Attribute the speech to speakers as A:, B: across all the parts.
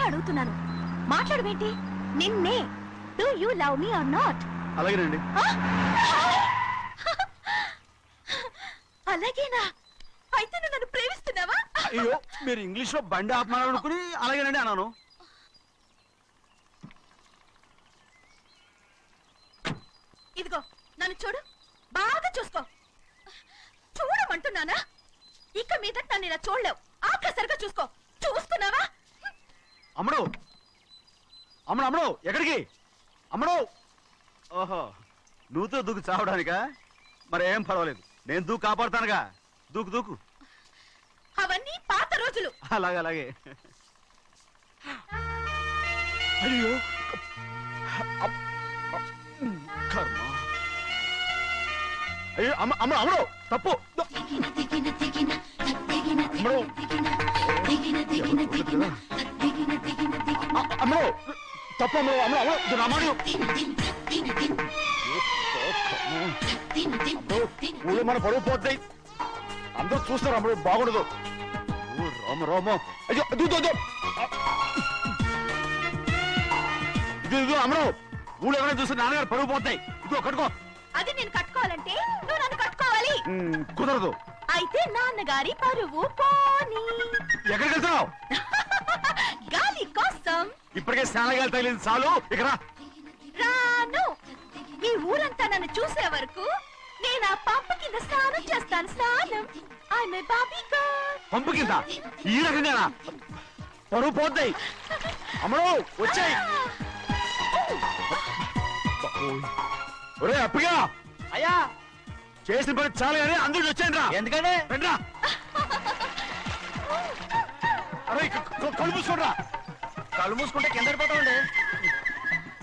A: అడుగుతున్నాను. మాట్లాడవేంటి? నిన్నే. Do you love me or not?
B: అలాగేనండి.
A: అలాగేనా? అయితే నువ్వు నన్ను ప్రేమిస్తున్నావా?
B: అయ్యో, మీరు ఇంగ్లీష్ లో బండి ఆపమాలనుకుని అలాగేనండి అన్నాను.
A: ఇదిగో నన్ను చూడు, బాగా చూసుకో. చూడమంటున్నానా? ఇక మీద నన్ను ఇలా చూడలేవు. ఆఖసరిగా చూసుకో. చూస్తున్నావా?
B: అమ్మడు అమ్మడు అమ్మడు ఎక్కడికి? అమ్మడు. ఓహో, నువ్వుతో దూకు చావడానికా? మరేం పర్వాలేదు, నేను దూకు కాపాడుతానుగా. దూకు దూకు.
A: అవన్నీ పాత రోజులు.
B: అలాగే అలాగే. అయ్యో కర్మ. అయ్యో అమ్మ అమ్మ అమ్మడు తప్పు. అమ్మడు అమ్మడు తప్పు. అమ్మడు అమ్మడు అమ్మడు రమ్మడు. ఊళ్ళో మన పరువు పోతాయి, అందరూ చూస్తారు. అమ్మడు బాగుండదు. రామ రామ. అయ్యో ఇది అమ్మడు, ఊళ్ళో ఎవరైనా చూస్తే నాన్నగారు పరువు పోతాయి. ఇదిగో కట్టుకో.
A: అది నేను కట్టుకోవాలంటే నువ్వు నన్ను కట్టుకోవాలి.
B: కుదరదు.
A: అయితే నాన్నగారి పరువు పోనీ.
B: ఎక్కడికి వెళ్తున్నావు?
A: గాలి కోసం.
B: ఇప్పటికే స్నానగాలి తగిలింది చాలు. ఇక్కడ
A: రాను. ఈ ఊరంతా నన్ను చూసే వరకు నేను ఆ పంప కింద స్నానం చేస్తాను. స్నానం. ఐఎమ్ ఏ బాబీ గర్ల్.
B: పంపు కింద ఈ రకంగా పరువు పోతాయి. అమ్మడు వచ్చాయి. ఒరే అప్పగా.
C: అయ్యా,
B: చేసిన పని చాలు కానీ అందరికి వచ్చాను రా.
C: ఎందుకంటే
B: రండి రా. అరే కళ్ళు మూసుకోండి రా.
C: కళ్ళు మూసుకుంటే కింద పడిపోతామండి.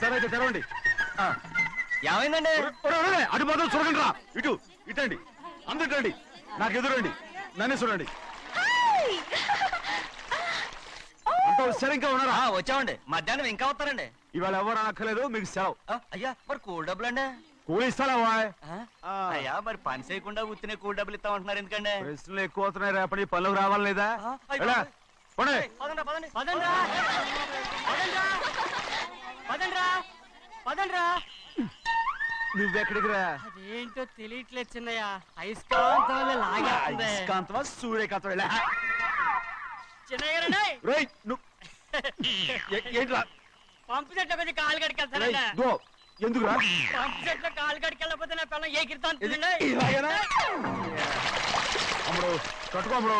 B: సరే అయితే తెరవండి.
C: ఏమైందండి?
B: అటు మాత్రం చూడండి రా. ఇటు ఇటండి, అందరు ఇటండి. నాకు ఎదురండి, నన్నే చూడండి. అంతా సరే ఇంకా ఉన్నారా?
C: వచ్చామండి. మధ్యాహ్నం ఇంకా వస్తారండి.
B: ఇవాళ ఎవరు అనక్కర్లేదు, మీకు సెలవు.
C: అయ్యా, మరి కూల్ డబ్బులు అండి?
B: కూలి ఇస్తారా?
C: అయ్యా, మరి పని చేయకుండా ఉత్తినే కూల్ డబ్బులు ఇస్తామంటున్నారు ఎందుకండి?
B: ప్రశ్నలు ఎక్కువ అవుతున్నాయి. రేపటి పనులకు రావాలి లేదా? నువ్వెక్కడికి రా?
D: అదేంటో తెలియట్లేదు చిన్నయ్య. అయస్కాంతం
B: అయస్కాంతమా సూర్యకాంతం?
D: చిన్నయ్య
B: ఏంట్రా?
D: పంపు చెట్లు కొంచెం కాలు కడికెళ్తానండి.
B: ఎందుకురా?
D: పంపు చెట్లు కాలు కడికెళ్ళకపోతే నా పిల్లలు ఏ కిర్తాను.
B: అమ్మడు కట్టుకో. అమ్మడు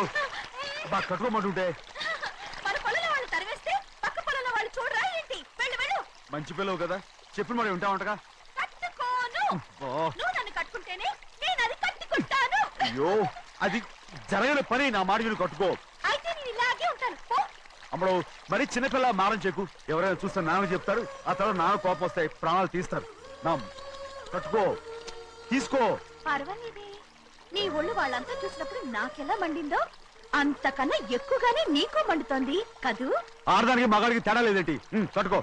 B: బా కట్టుకోమంటుంటే
A: మన పొలంలో వాళ్ళు తరివేస్తే పక్క పొలంలో వాళ్ళు చూడరా ఏంటి? వెళ్ళు వెళ్ళు.
B: మంచి పిల్లవు కదా, చెప్పిన మరి ఉంటా ఉంటగా.
A: కట్టుకోను. నువ్వు నన్ను కట్టుకుంటేనే నేను అది కట్టుకుంటాను.
B: అయ్యో, అది జరగని పని. నా మాట విని కట్టుకో.
A: అయితే నేను ఇలాగే ఉంటాను. పో.
B: అమ్మడు మరి చిన్నపిల్ల మారం చెక్కు. ఎవరైనా చూస్తే నాన్న చెప్తారు. ఆ తర్వాత నాన్న కోపం వస్తాయి, ప్రాణాలు తీస్తారు. నా కట్టుకో, తీసుకో.
A: పర్వాలేదే, నీ ఒళ్ళు వాళ్ళంతా చూసినప్పుడు నాకెలా మండిందో అంతకన్నా ఎక్కువగానే నీకు మండుతోంది కదూ?
B: ఆడదానికి మగాడికి తేడా లేదేంటి? కట్టుకో.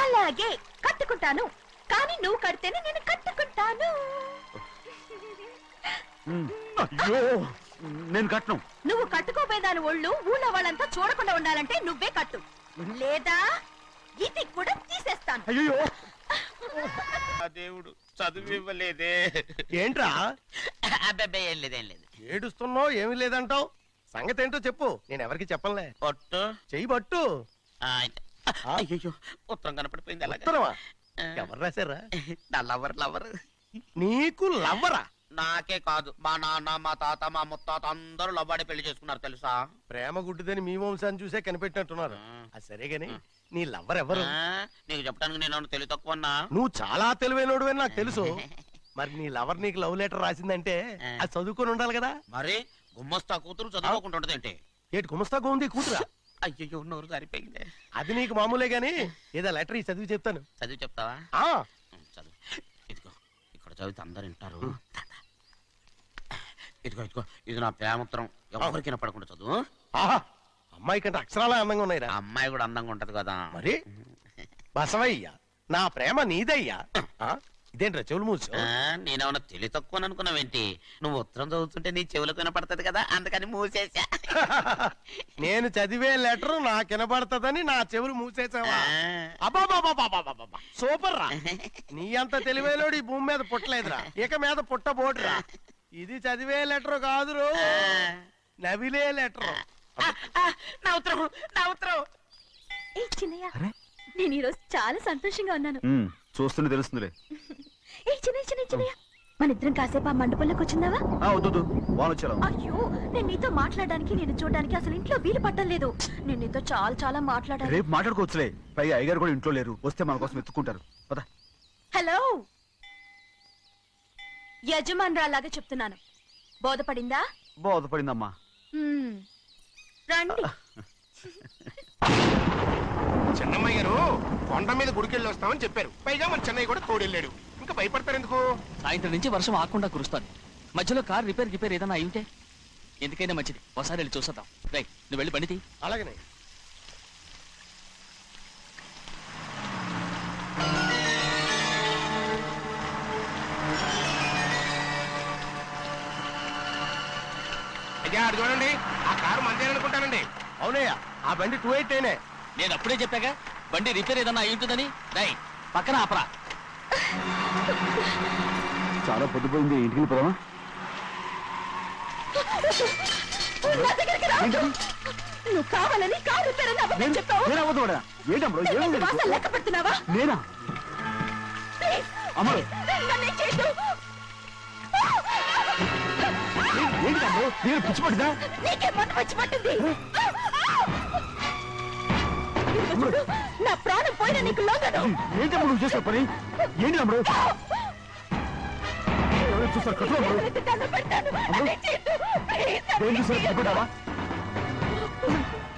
A: అలాగే కట్టుకుంటాను. కానీ నువ్వు కడితేనే నేను కట్టుకుంటాను.
B: అయ్యో, నేను కట్టను.
A: నువ్వు కట్టుకోపోయేదాని ఒళ్ళు ఊళ్ళో వాళ్ళంతా చూడకుండా ఉండాలంటే నువ్వే కట్టు, లేదా ఇది కూడా తీసేస్తాను.
B: అయ్యో,
E: దేవుడు చదువు ఇవ్వలేదే.
C: ఏంట్రా?
E: అబ్బాయి ఏం లేదు, ఏం లేదు.
C: ఏడుస్తున్నావు? ఏమీ లేదంటావు. సంగతి ఏంటో చెప్పు, నేను ఎవరికి చెప్పనులే.
E: పట్టు
C: చెయ్యి పట్టు.
E: అయ్యో, ఉత్తరం కనపడిపోయింది. అలాగే
C: ఉత్తరమా? ఎవరు రాశారా?
E: నా లవర్ లవర్.
C: నీకు లవ్వరా?
E: నాకే కాదు, మా నాన్న, మా తాత, మా ముత్తాత అందరూ లవ్వాడి పెళ్లి చేసుకున్నారు తెలుసా?
C: ప్రేమ గుడ్డిదని మీ వంశాన్ని చూసే కనిపెట్టినట్టున్నారు. అది సరే గాని నీ లవ్వర్ ఎవరు?
E: నీకు చెప్పడానికి నేను తెలివి తక్కువన్నా?
C: నువ్వు చాలా తెలివైనోడువని నాకు తెలుసు. మరి నీ లవర్ నీకు లవ్ లెటర్ రాసిందంటే అది చదువుకొని ఉండాలి కదా.
E: మరి గుమ్మస్తా కూతురు చదువుకోకుండా ఉండదు ఏంటి?
C: ఏటి గుమస్తాగా ఉంది కూతురా?
E: అయ్యో, నోరు సరిపోయింది.
C: అది నీకు మామూలే గాని ఏదో లెటర్ ఈ చదివి చెప్తాను.
E: చదివి చెప్తావా?
C: ఆ
E: చదువు. ఇదిగో, ఇక్కడ చదివితే అందరు వింటారు. ఇదిగో ఇదిగో, ఇది నా ప్రేమోత్తరం. ఎవరికి వినపడకుండా చదువు.
C: ఆహా, అమ్మాయి కంటే అక్షరాలే అందంగా ఉన్నాయిరా.
E: అమ్మాయి కూడా అందంగా ఉంటది కదా.
C: మరి బసవయ్య, నా ప్రేమ నీదయ్యా. ఇదేంట్రా చెవులు మూసు
E: నేనేమన్నా తెలివి తక్కువ అనుకున్నావేంటి? నువ్వు ఉత్తరం చదువుతుంటే నీ చెవులకు వినపడుతుంది కదా, అందుకని మూసేసా.
C: నేను చదివే లెటర్ నాకు వినపడుతుందని నా చెవులు మూసేసావా? అబ్బాబాబాబాబాబాబా సూపర్ రా. నీ అంత తెలివేలోడు ఈ భూమి మీద పుట్టలేదురా, ఇక మీద పుట్టబోటురా. ఇది చదివే లెటర్ కాదురు, నవిలే లెటర్.
E: నా ఉత్తరం, నా ఉత్తరం.
A: ఏ చిన్నయ్య, నేను ఈరోజు చాలా సంతోషంగా ఉన్నాను.
B: చూస్తుంటే తెలుస్తుందిలే.
A: ఏ చిన్నయ్య, మన ఇద్దరం కాసేపు ఆ మండపంలోకి వచ్చిందావా?
B: వద్దు, వాళ్ళు వచ్చారు.
A: అయ్యో, నేను నీతో మాట్లాడడానికి, నేను చూడడానికి అసలు ఇంట్లో వీలు పట్టలేదు. నేను నీతో చాలా చాలా మాట్లాడాలి.
B: రేపు మాట్లాడుకోవచ్చులే. పైగా అయ్యగారు కూడా ఇంట్లో లేరు, వస్తే మన కోసం ఎత్తుకుంటారు. పద.
A: హలో, యజమానురాలాగా చెప్తున్నాను, బోధపడిందా?
B: బోధపడిందమ్మా.
A: రండి.
F: చెన్నమ్మ గారు కొండ మీద గుడికెళ్ళి వస్తామని చెప్పారు. పైగా మన చెన్నయ్య కూడా తోడెళ్ళాడు. ఇంకా భయపడతారు ఎందుకు?
G: సాయంత్రం నుంచి వర్షం ఆకుండా కురుస్తాను. మధ్యలో కార్ రిపేర్ ఏదైనా అయి ఉంటే ఎందుకైనా మంచిది, ఒకసారి వెళ్ళి చూసేద్దాం. రై, నువ్వు వెళ్ళి బండి తీ.
C: అలాగనే.
F: అయ్యా అది చూడండి, ఆ కారు మందే అనుకుంటానండి.
C: అవునయ్యా, ఆ బండి 288.
G: నేను అప్పుడే చెప్పాగా బండి రిపేర్ ఏదైనా అయి ఉంటుందని. రై, పక్కన ఆపరా.
B: చాలా పొద్దుపోయింది, ఇంటికి పోదామా?
A: నువ్వు కావాలని కారు రిపేర్ అని అబద్ధం చెప్పావు. లెక్క పెడుతున్నావా?
B: నేనా? అమ్మ,
A: నన్నేం చేయొద్దు.
B: ఏంటి తమ్ముడు, నేను పిచ్చి పట్టిందా?
A: నీకే మొన్న వచ్చి పట్టింది. ఇదిగో చూడు, నా ప్రాణం పోయినా నీకు లోగను.
B: ఏంటి అమ్మ నువ్వు చేసే పని? ఏంటి తమ్ముడు? ఎవరైనా చూస్తారు కట్టు అమ్ముడు.
A: దండం పెడతాను. నన్నేం చేయొద్దు. ప్లీజ్,
B: ఏం
A: నన్నేం
B: చూసారు
A: చేయొద్దు.
B: పట్టుకుంటావా?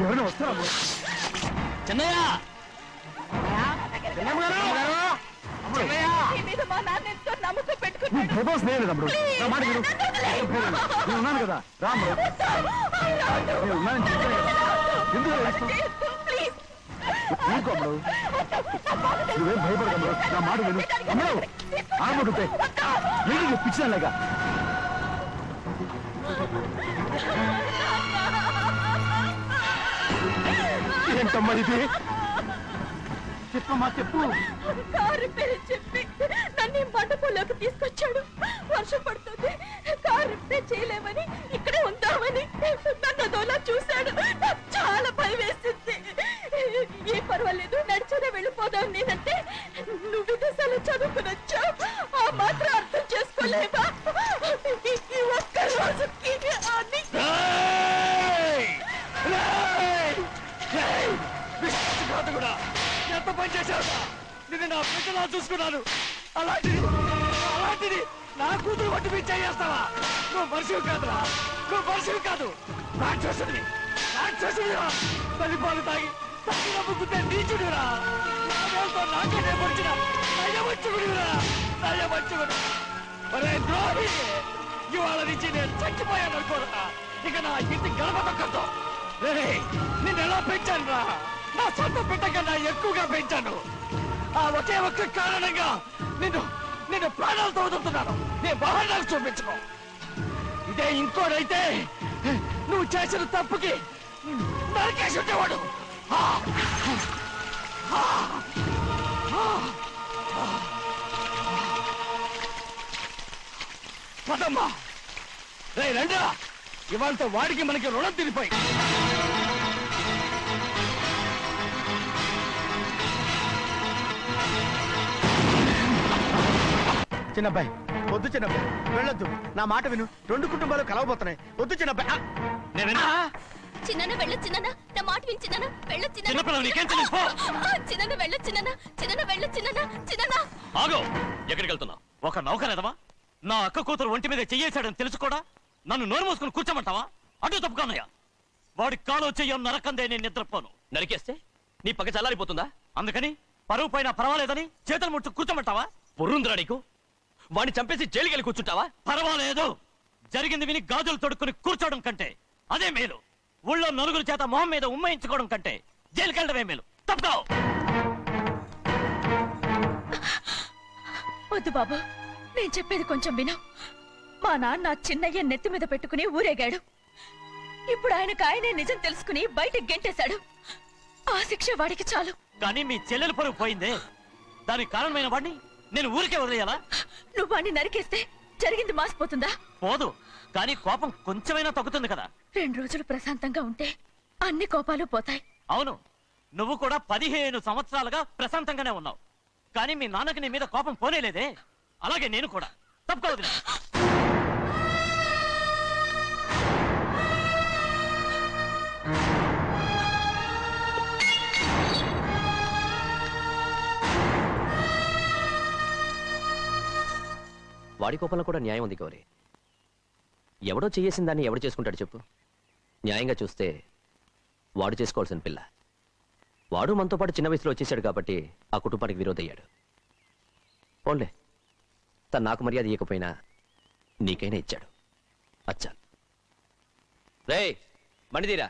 B: ఎవరైనా వస్తారా అమ్ముడు?
G: చెన్నయ్య,
A: నీ మీద మా నాన్న ఎంతో నమ్మకం పెట్టుకున్నాడు.
B: ప్రభాస్ నేను తమ్ముడు, నా మాట విను. నేను ఉన్నాను కదా, రా అమ్ముడు. నేను ఉన్నానని చెప్పాను కదా, ఎందుకు ఏడుస్తావు?
A: ప్లీజ్,
B: ఊరుకో అమ్ముడు, నువ్వేం భయపడదు. నా మాట విను అమ్ముడు. ఆడమంటుంటే ఏంటి పిచ్చిదానిలాగా? ఏంటమ్మా ఇది? చెప్పమ్మా, చెప్పు.
A: కారు పేరు చెప్పి నన్ను ఈ మండపంలోకి తీసుకొచ్చాడు. వర్షం పడుతుంది, కారు రిపేర్ చేయలేమని ఇక్కడే ఉందామని నన్ను అదోలా చూశాడు. నాకు చాలా భయం వేసింది. ఏ పర్వాలేదు, నడిచేదే వెళ్ళిపోదాం నేనంటే, నువ్వు విదేశాలు చదువుకుని వచ్చావు, ఆ మాత్రం అర్థం చేసుకోలేవా? ఈ ఒక్క రోజుకి అని
G: ఎంత పని చేశావు? నిన్ను నా బిడ్డలా చూసుకున్నాను. అలాంటిది నా కూతురు వడ్డీ మీద చేస్తావా? నువ్వు మనిషివి కాదురా, నువ్వు మనిషివి కాదు, రాక్షసుడివి. తల్లిపాలు తాగి నమ్ముకుంటే నీచుడిరా. నాకేనే పొడిచిన నయవంచుకుడివిరా. ఒరే ద్రోహి, ఇవాళ నుంచి నేను చచ్చిపోయాను అనుకోరా. ఇక నా ఇంటి గడప తొక్కతో. నిన్ను ఎలా పెంచాను రా? నా సొంత బిడ్డ కన్నా ఎక్కువగా పెంచాను. ఆ ఒకే ఒక్క కారణంగా నిన్ను ప్రాణాలతో వదులుతున్నాను. నేను బహానాలు చూపించుకో. ఇదే ఇంకోడైతే నువ్వు చేసిన తప్పుకి నరికేసి ఉండేవాడు. పదమ్మా, రే రండిరా. ఇవాళతో వాడికి మనకి రుణం తిరిగిపోయి.
C: చిన్నబ్బాయి వద్దు, చిన్నబ్బాయి వెళ్ళొద్దు. నా మాట విను, 2 కుటుంబాలు కలవబోతున్నాయి. వద్దు చిన్నబ్బాయి.
A: చిన్న వెళ్ళొచ్చినా, నా మాట విని చిన్న వెళ్ళొచ్చినా, చిన్న వెళ్ళొచ్చినా.
G: ఆగో, ఎక్కడికి వెళ్తున్నా? ఒక నౌకరేదవా నా అక్క కూతురు ఒంటి మీద చెయ్యేశాడని తెలుసుకోడా నన్ను నోరు మూసుకుని కూర్చోమంటావా? అటు తప్పుకున్నాయా? వాడి కాలో చెయ్యం నరకందే నేను నిద్రపోను. నరికేస్తే నీ పక్క చల్లారిపోతుందా? అందుకని పరువు పైన పర్వాలేదని చేతులు ముట్టు కూర్చోమంటావా? పొర్రుందిరా నీకు? వాడిని చంపేసి జైలుకెళ్ళి కూర్చుంటావా? పర్వాలేదు, జరిగింది విని గాజులు తొడుక్కుని కూర్చోవడం కంటే అదే మేలు. ఊళ్ళో నలుగురు చేత మొహం మీద ఉమ్మయించుకోవడం కంటే జైలుకెళ్ళడమే మేలు. తప్పుకో.
A: వద్దు బాబు, నేను చెప్పేది కొంచెం విను. మా నాన్న చిన్నయ్య నెత్తి మీద పెట్టుకుని ఊరేగాడు. ఇప్పుడు ఆయనకు ఆయనే నిజం తెలుసుకుని బయటకు గెంటేశాడు. ఆ శిక్ష వాడికి చాలు.
G: కానీ మీ చెల్లెలు పరువు పోయిందే, దానికి కారణమైన వాడిని నేను ఊరికే వదిలేయాలా?
A: నువ్వు వాడిని నరికేస్తే జరిగింది మాసిపోతుందా?
G: పోదు, కానీ కోపం కొంచెమైనా తగ్గుతుంది కదా.
A: 2 రోజులు ప్రశాంతంగా ఉంటే అన్ని కోపాలు పోతాయి.
G: అవును, నువ్వు కూడా 15 సంవత్సరాలుగా ప్రశాంతంగానే ఉన్నావు, కానీ మీ నాన్నకి నీ మీద కోపం పోనేలేదే. అలాగే నేను కూడా. తప్పుకోవద్దు.
H: వాడి కోపంలో కూడా న్యాయం ఉంది గౌరీ. ఎవడో చేసిన దాన్ని ఎవడు చేసుకుంటాడు చెప్పు? న్యాయంగా చూస్తే వాడు చేసుకోవాల్సిన పిల్ల. వాడు మనతో పాటు చిన్న వయసులో వచ్చేసాడు కాబట్టి ఆ కుటుంబానికి విరోధయ్యాడు. పోన్లే, తను నాకు మర్యాద ఇవ్వకపోయినా నీకైనా ఇచ్చాడు. అచ్చా రే మణిదీరా.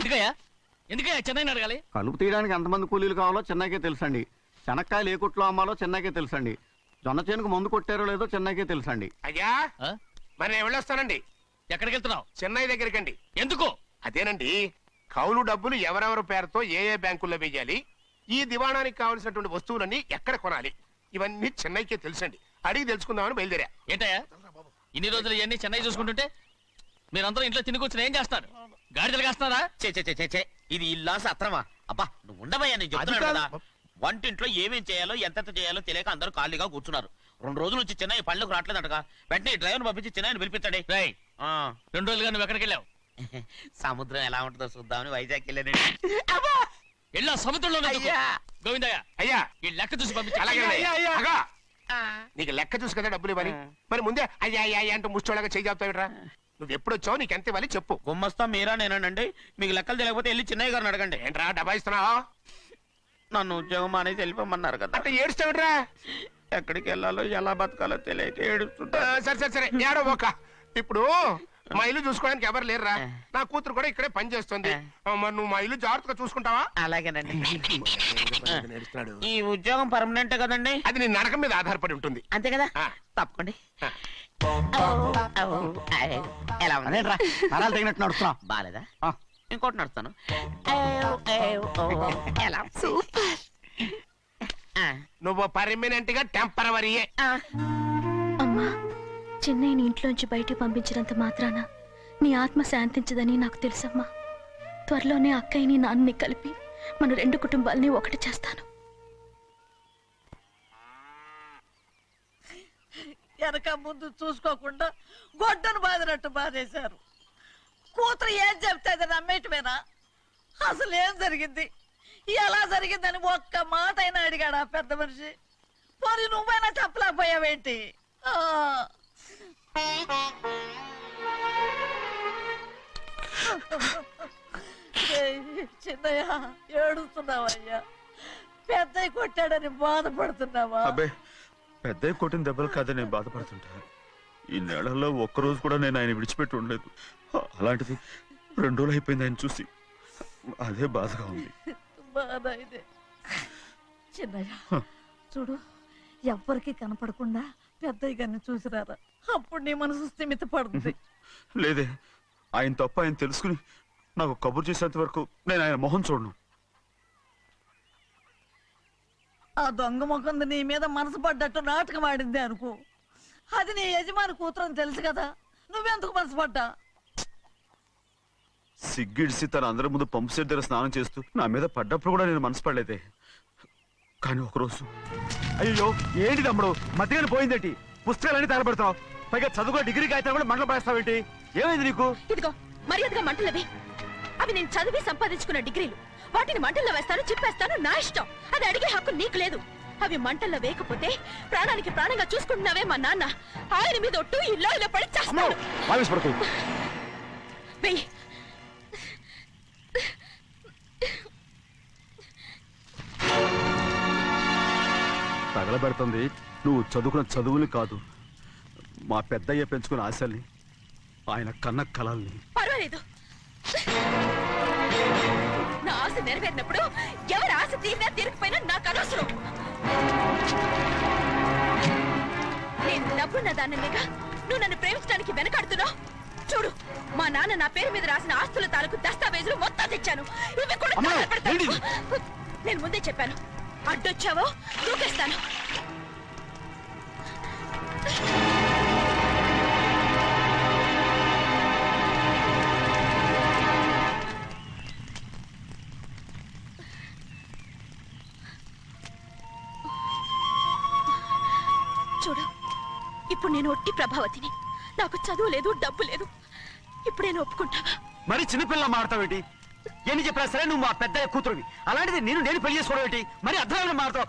G: ఎందుకయ్యా చెన్నైని అడగాలి?
I: కలుపు తీయడానికి ఎంతమంది కూలీలు కావాలో చెన్నైకే తెలుసండి. శనక్కాయలు ఏ కొట్లో అమ్మాలో చెన్నైకే తెలుసండి. జొన్న చేనుకు మందు కొట్టారో లేదో చెన్నైకే తెలుసండి.
F: అయ్యా మరి నేను వెళ్ళొస్తానండి.
G: ఎక్కడికి వెళ్తున్నావు?
F: చెన్నై దగ్గరికండి.
G: ఎందుకు?
F: అదేనండి, కౌలు డబ్బులు ఎవరెవరి పేరుతో ఏ బ్యాంకుల్లో వేయాలి, ఈ దివాణానికి కావలసినటువంటి వస్తువులన్నీ ఎక్కడ కొనాలి, ఇవన్నీ చెన్నైకే తెలుసండి. అడిగి తెలుసుకుందామని బయలుదేరా.
G: ఏంటయ్యా ఇన్ని రోజులు ఇవన్నీ చెన్నై చూసుకుంటుంటే మీరందరూ ఇంట్లో తిని కూర్చొని ఏం చేస్తారు? గాడిదలు కాస్తున్నారా?
E: చే ఇది ఇల్లా సత్రమా? అబ్బా నువ్వు ఉండవయ్యా, నేను చెప్తున్నాను కదా. వంటింట్లో ఏమేం చేయాలో ఎంతెంత చేయాలో తెలియక అందరూ ఖాళీగా కూర్చున్నారు. 2 రోజులు వచ్చి చెన్నై పళ్ళకు రావట్లేదంటగా. వెంటనే డ్రైవర్ పంపించి చెన్నైని పిలిపించండి.
G: 2 రోజులుగా నువ్వు ఎక్కడికి వెళ్ళావు?
E: సముద్రం ఎలా ఉంటుందో చూద్దామని వైజాగ్ వెళ్ళానండి.
G: వెళ్ళా సముద్రంలో గోవిందయ్య
F: అయ్యా
G: ఈ లెక్క చూసి పంపించి.
F: అలాగే అగా. నీకు లెక్క చూసి కదా డబ్బులు ఇవ్వాలి. మరి ముందే అయ్యా అయ్యా అంటూ ముష్టోళ్ళగా చేయి చెప్తావిట్రా. నువ్వు ఎప్పుడు వచ్చావు, నీకు ఎంత ఇవ్వాలి చెప్పు.
E: గుమ్మస్తా మీరా నేనండి. మీకు లెక్కలు తెలియకపోతే వెళ్ళి చిన్నయ్య గారిని అడగండి.
F: ఏంట్రా డబ్బా ఇస్తున్నావా?
E: నన్ను ఉద్యోగం అనేది వెళ్ళిపోమన్నారు కదా.
F: అంటే ఏడుస్తావిట్రా.
E: ఎక్కడికి వెళ్ళాలో ఎలా బతకాలో తెలియక ఏడుస్తుంటా.
F: సరే ఏడో ఒక. ఇప్పుడు మా ఇల్లు చూసుకోవడానికి ఎవరు లేరురా. నా కూతురు కూడా ఇక్కడే పని చేస్తుంది. మరి నువ్వు మా ఇల్లు జాగ్రత్తగా చూసుకుంటావా?
E: అలాగేనండి. ఈ ఉద్యోగం పర్మనెంట్ కదండి?
F: అది నీ నరకం మీద ఆధారపడి ఉంటుంది.
E: అంతే కదా. తప్పకండి. ఎలా ఉంది?
I: అదేంట్రా నరాలు తగినట్టు నడుస్తున్నావు?
E: బాలేదా? ఇంకోటి నడుస్తాను. ఎలా?
F: నువ్వు పర్మనెంట్ గా టెంపరవరీయే.
A: అమ్మా, చెన్నైని ఇంట్లోంచి బయటికి పంపించినంత మాత్రాన నీ ఆత్మ శాంతించదని నాకు తెలుసమ్మా. త్వరలోనే అక్కయ్యని నాన్నని కలిపి మన 2 కుటుంబాలని ఒకటి చేస్తాను.
J: వెనక ముందు చూసుకోకుండా గొడ్డను బాదినట్టు బాధేశారు. కూతురు ఏం చెప్తే అది నమ్మేటమేనా? అసలు ఏం జరిగింది, ఎలా జరిగిందని ఒక్క మాట అయినా అడిగాడు ఆ పెద్ద మనిషి. పోనీ నువ్వైనా చెప్పలేకపోయావేంటి? చిన్నయ్య ఏడుస్తున్నావయ్యా? పెద్దయ్య కొట్టాడని బాధపడుతున్నావా?
B: అబ్బే, పెద్దయ్య కొట్టిన దెబ్బలు కాదని నేను బాధపడుతుంటా. ఈ నెలలో ఒక్కరోజు కూడా నేను ఆయన విడిచిపెట్టి ఉండలేదు. అలాంటిది 2 రోజులు అయిపోయింది ఆయన చూసి. అదే బాధగా ఉంది.
J: బాధ ఇదే. చిన్నయ్య చూడు, ఎవ్వరికి కనపడకుండా పెద్దయ్య గారిని చూసిరారా, అప్పుడు నీ మనసు స్థిమిత పడుతుంది.
B: లేదే, ఆయన తప్ప ఆయన తెలుసుకుని నాకు కబురు చేసేంత వరకు నేను ఆయన మొహం చూడను.
J: ఆ దొంగ ముఖంది నీ మీద మనసు పడ్డట్టు నాటకం ఆడింది అనుకో. అది నీ యజమాని కూతురు అని తెలుసు కదా, నువ్వెందుకు మనసు పడ్డా?
B: సిగ్గిడిసి తన అందరి ముందు పంపు సెట్ దగ్గర స్నానం చేస్తూ నా మీద పడ్డప్పుడు కూడా నేను మనసు పడలేదే. కానీ ఒకరోజు, అయ్యో ఏంటి తమ్ముడు మధ్యగానే పోయిందేంటి? పుస్తకాలన్నీ తగలబెడతావు, పైగా చదువుకో డిగ్రీ కాగితాలు కూడా మంటలు పడేస్తావేంటి? ఏమైంది నీకు?
A: ఇదిగో మర్యాదగా మంటలవి. అవి నేను చదివి సంపాదించుకున్న డిగ్రీలు. వాటిని మంటల్లో వేస్తాను, చెప్పేస్తాను, నా ఇష్టం. అది అడిగే హక్కు నీకు లేదు. అవి మంటల్లో వేయకపోతే ప్రాణానికి ప్రాణంగా చూసుకుంటున్నావే మా నాన్న. ఆయన మీద ఒట్టు ఇలా పడి చేస్తాను. వెయ్యి.
B: తగలబెడుతుంది నువ్వు చదువుకున్న చదువుని కాదు, మా పెద్దయ్య పెంచుకున్న ఆశల్ని, ఆయన కన్న కలల్ని.
A: పర్వాలేదు, నా ఆశ నెరవేరినప్పుడు ఎవరి ఆశ తీరినా తీరకపోయినా నాకు అనవసరం. నేను డబ్బున్న దానిగా నువ్వు నన్ను ప్రేమించడానికి వెనకాడుతున్నావు. చూడు, మా నాన్న నా పేరు మీద రాసిన ఆస్తుల తాలూకు దస్తావేజులు మొత్తం తెచ్చాను. ఇవి కూడా
B: అమ్మా,
A: తగలబెడతాను.
B: ఏంటిది?
A: నేను ముందే చెప్పాను, అడ్డొచ్చావో దూకేస్తాను. చూడు, ఇప్పుడు నేను ఒట్టి ప్రభావతిని. నాకు చదువు లేదు, డబ్బు లేదు. ఇప్పుడేను ఒప్పుకుంటావా?
B: మరి చిన్నపిల్ల మాడతావేటి? ఎన్ని చెప్పినా సరే నువ్వు మా పెద్ద కూతురువి. అలాంటిది నేను పెళ్లి చేసుకోవడం ఏంటి? మరి అర్థమైన మాడతావు.